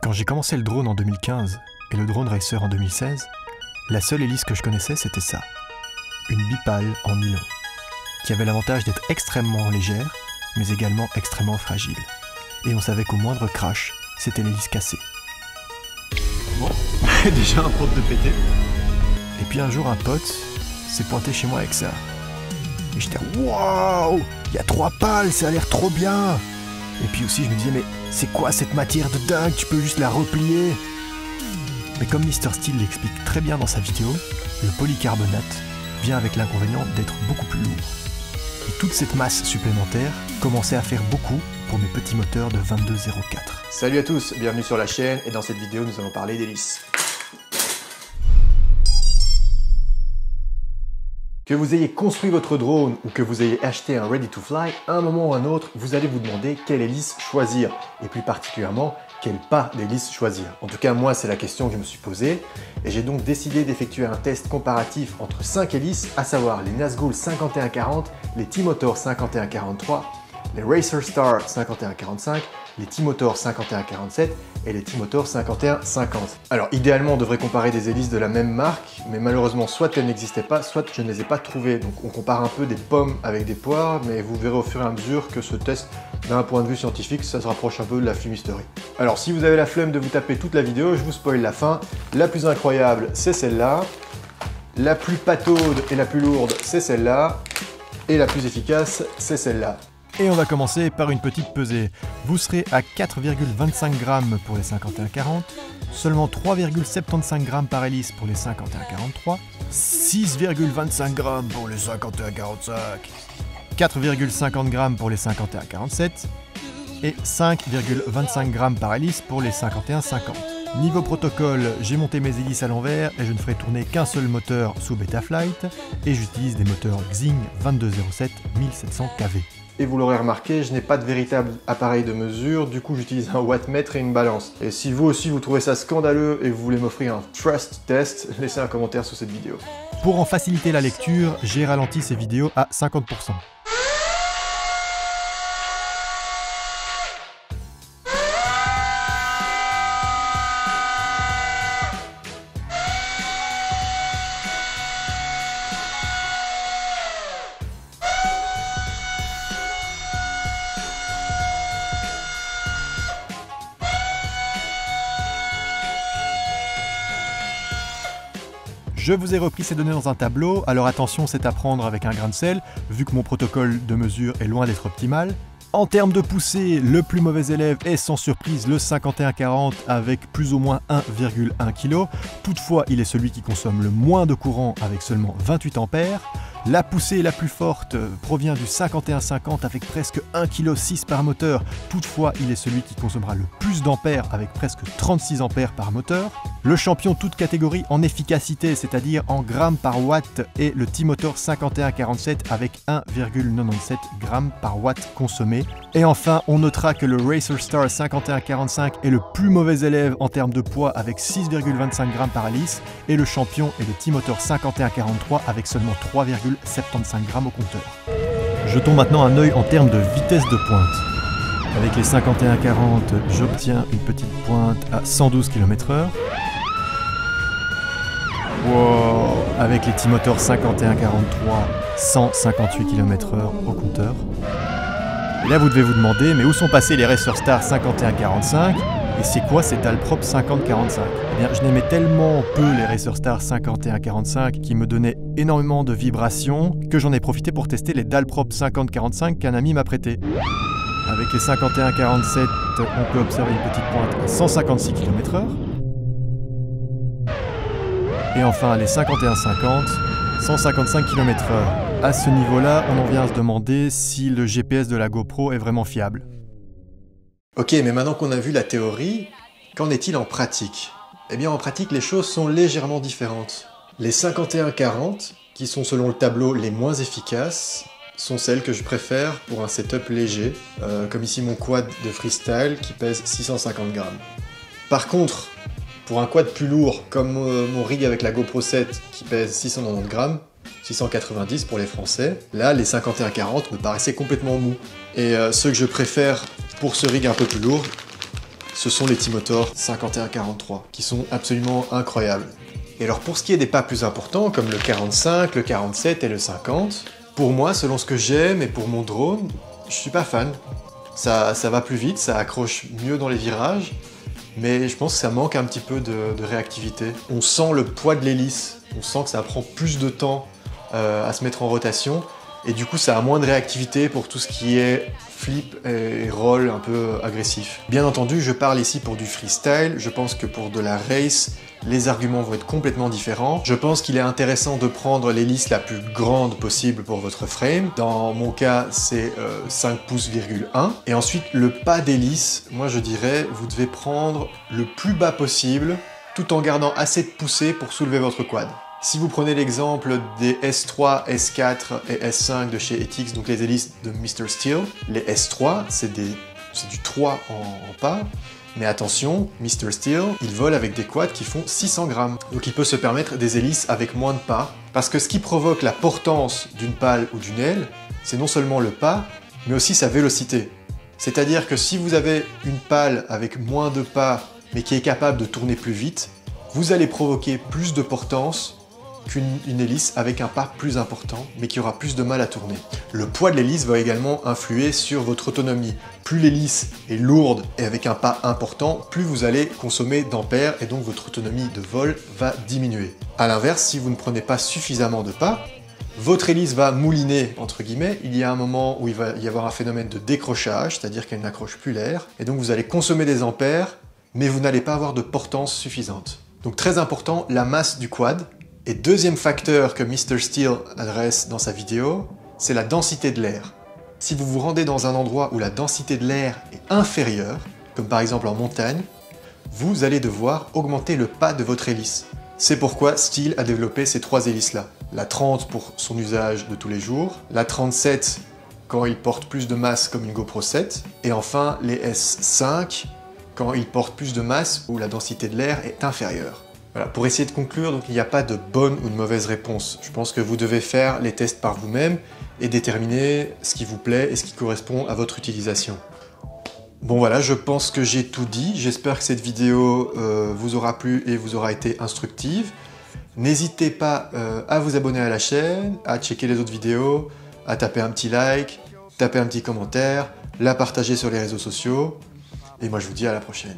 Quand j'ai commencé le drone en 2015 et le drone racer en 2016, la seule hélice que je connaissais c'était ça. Une bipale en nylon, qui avait l'avantage d'être extrêmement légère, mais également extrêmement fragile. Et on savait qu'au moindre crash, c'était l'hélice cassée. Bon, déjà un pote de pété. Et puis un jour un pote s'est pointé chez moi avec ça. Et j'étais waouh, il y a 3 pales, ça a l'air trop bien. Et puis aussi je me disais mais c'est quoi cette matière de dingue, tu peux juste la replier. Mais comme Mr Steel l'explique très bien dans sa vidéo, le polycarbonate vient avec l'inconvénient d'être beaucoup plus lourd. Et toute cette masse supplémentaire commençait à faire beaucoup pour mes petits moteurs de 2204. Salut à tous, bienvenue sur la chaîne et dans cette vidéo nous allons parler d'hélices. Que vous ayez construit votre drone ou que vous ayez acheté un Ready to Fly, à un moment ou à un autre, vous allez vous demander quelle hélice choisir et plus particulièrement quel pas d'hélice choisir. En tout cas moi c'est la question que je me suis posée et j'ai donc décidé d'effectuer un test comparatif entre 5 hélices, à savoir les Nazgul 5140, les T-Motor 5143, les Racer Star 5145, les T-Motor 5147 et les T-Motor 5150. Alors idéalement on devrait comparer des hélices de la même marque, mais malheureusement soit elles n'existaient pas, soit je ne les ai pas trouvées. Donc on compare un peu des pommes avec des poires, mais vous verrez au fur et à mesure que ce test, d'un point de vue scientifique, ça se rapproche un peu de la fumisterie. Alors si vous avez la flemme de vous taper toute la vidéo, je vous spoil la fin. La plus incroyable, c'est celle-là. La plus pataude et la plus lourde, c'est celle-là. Et la plus efficace, c'est celle-là. Et on va commencer par une petite pesée. Vous serez à 4,25 grammes pour les 5140, seulement 3,75 grammes par hélice pour les 5143, 6,25 grammes pour les 5145, 4,50 grammes pour les 5147 et 5,25 grammes par hélice pour les 5150. Niveau protocole, j'ai monté mes hélices à l'envers et je ne ferai tourner qu'un seul moteur sous Betaflight et j'utilise des moteurs Xing 2207 1700 kV. Et vous l'aurez remarqué, je n'ai pas de véritable appareil de mesure, du coup j'utilise un wattmètre et une balance. Et si vous aussi vous trouvez ça scandaleux et vous voulez m'offrir un trust test, laissez un commentaire sous cette vidéo. Pour en faciliter la lecture, j'ai ralenti ces vidéos à 50%. Je vous ai repris ces données dans un tableau, alors attention, c'est à prendre avec un grain de sel, vu que mon protocole de mesure est loin d'être optimal. En termes de poussée, le plus mauvais élève est sans surprise le 5140 avec plus ou moins 1,1 kg. Toutefois, il est celui qui consomme le moins de courant avec seulement 28 ampères. La poussée la plus forte provient du 5150 avec presque 1,6 kg par moteur. Toutefois, il est celui qui consommera le plus d'ampères avec presque 36 ampères par moteur. Le champion toute catégorie en efficacité, c'est-à-dire en grammes par watt, est le T-Motor 5147 avec 1,97 grammes par watt consommé. Et enfin, on notera que le Racer Star 5145 est le plus mauvais élève en termes de poids avec 6,25 grammes par hélice et le champion est le T-Motor 5143 avec seulement 3,75 grammes au compteur. Jetons maintenant un œil en termes de vitesse de pointe. Avec les 5140, j'obtiens une petite pointe à 112 km/h. Wow. Avec les T-Motor 5143, 158 km/h au compteur. Et là vous devez vous demander, mais où sont passés les Racer Star 5145 et c'est quoi ces dalles propres 5045? Eh bien je n'aimais tellement peu les Racer Star 5145 qui me donnaient énormément de vibrations que j'en ai profité pour tester les dalles propres 5045 qu'un ami m'a prêté. Avec les 5147, on peut observer une petite pointe à 156 km/h. Et enfin les 5150, 155 km/h. À ce niveau-là, on en vient à se demander si le GPS de la GoPro est vraiment fiable. Ok, mais maintenant qu'on a vu la théorie, qu'en est-il en pratique? Eh bien en pratique, les choses sont légèrement différentes. Les 5140, qui sont selon le tableau les moins efficaces, sont celles que je préfère pour un setup léger, comme ici mon quad de freestyle qui pèse 650 grammes. Par contre, pour un quad plus lourd, comme mon rig avec la GoPro 7 qui pèse 690 grammes, 690 pour les Français, là les 5140 me paraissaient complètement mous. Et ceux que je préfère pour ce rig un peu plus lourd ce sont les Timotor 5143, qui sont absolument incroyables. Et alors pour ce qui est des pas plus importants, comme le 45, le 47 et le 50, pour moi, selon ce que j'aime et pour mon drone, je suis pas fan. Ça va plus vite, ça accroche mieux dans les virages, mais je pense que ça manque un petit peu de réactivité. On sent le poids de l'hélice, on sent que ça prend plus de temps à se mettre en rotation, et du coup ça a moins de réactivité pour tout ce qui est flip et roll un peu agressif. Bien entendu, je parle ici pour du freestyle, je pense que pour de la race, les arguments vont être complètement différents. Je pense qu'il est intéressant de prendre l'hélice la plus grande possible pour votre frame. Dans mon cas, c'est 5 pouces,1. Et ensuite, le pas d'hélice, moi je dirais, vous devez prendre le plus bas possible, tout en gardant assez de poussée pour soulever votre quad. Si vous prenez l'exemple des S3, S4 et S5 de chez Etix, donc les hélices de Mr. Steel, les S3, c'est du 3 en pas, mais attention, Mr. Steel, il vole avec des quads qui font 600 grammes. Donc il peut se permettre des hélices avec moins de pas, parce que ce qui provoque la portance d'une pale ou d'une aile, c'est non seulement le pas, mais aussi sa vélocité. C'est-à-dire que si vous avez une pale avec moins de pas, mais qui est capable de tourner plus vite, vous allez provoquer plus de portance qu'une hélice avec un pas plus important, mais qui aura plus de mal à tourner. Le poids de l'hélice va également influer sur votre autonomie. Plus l'hélice est lourde et avec un pas important, plus vous allez consommer d'ampères et donc votre autonomie de vol va diminuer. A l'inverse, si vous ne prenez pas suffisamment de pas, votre hélice va mouliner, entre guillemets, il y a un moment où il va y avoir un phénomène de décrochage, c'est-à-dire qu'elle n'accroche plus l'air, et donc vous allez consommer des ampères, mais vous n'allez pas avoir de portance suffisante. Donc très important, la masse du quad. Et deuxième facteur que Mr. Steel adresse dans sa vidéo, c'est la densité de l'air. Si vous vous rendez dans un endroit où la densité de l'air est inférieure, comme par exemple en montagne, vous allez devoir augmenter le pas de votre hélice. C'est pourquoi Steel a développé ces trois hélices-là. La 30 pour son usage de tous les jours, la 37 quand il porte plus de masse comme une GoPro 7, et enfin les S5 quand il porte plus de masse où la densité de l'air est inférieure. Voilà, pour essayer de conclure, donc il n'y a pas de bonne ou de mauvaise réponse. Je pense que vous devez faire les tests par vous-même et déterminer ce qui vous plaît et ce qui correspond à votre utilisation. Bon voilà, je pense que j'ai tout dit. J'espère que cette vidéo vous aura plu et vous aura été instructive. N'hésitez pas à vous abonner à la chaîne, à checker les autres vidéos, à taper un petit like, taper un petit commentaire, la partager sur les réseaux sociaux. Et moi je vous dis à la prochaine.